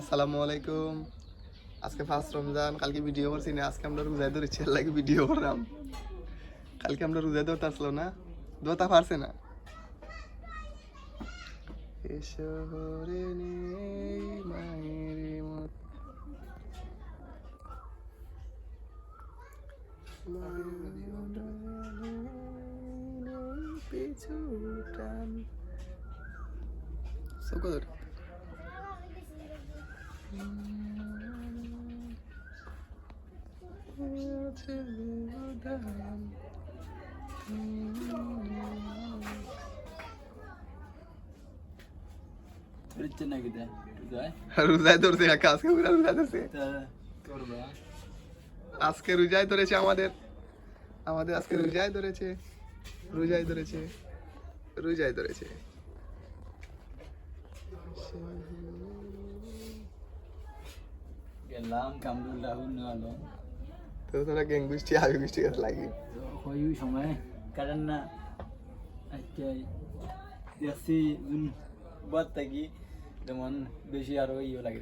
আসসালামু আলাইকুম। আজকে ফার্স্ট রমজান, কালকে ভিডিও করছি না, আজকে আমরা রোজা ধরেছি, লাগে ভিডিও করলাম। কালকে আমরা রোজা ধরতে আসলো না, ধরতে পারছে না। এ শহরে নেই মায়ের মত, পিছু টান। সকলের রোজায় ধরছে, আজকে পুরা রোজা ধরছে। আজকে রোজায় ধরেছে আমাদের আমাদের আজকে রোজায় ধরেছে, রোজায় ধরেছে, রোজায় ধরেছে। গেলাম কামরুল রাহুল নেওয়ালো তো তোরা গ্যাং বৃষ্টি আগে বৃষ্টি গাছ লাগি ওই সময় কারণ না আজকে দেখছি বাদ থাকি যেমন বেশি আরো ইয়ে লাগে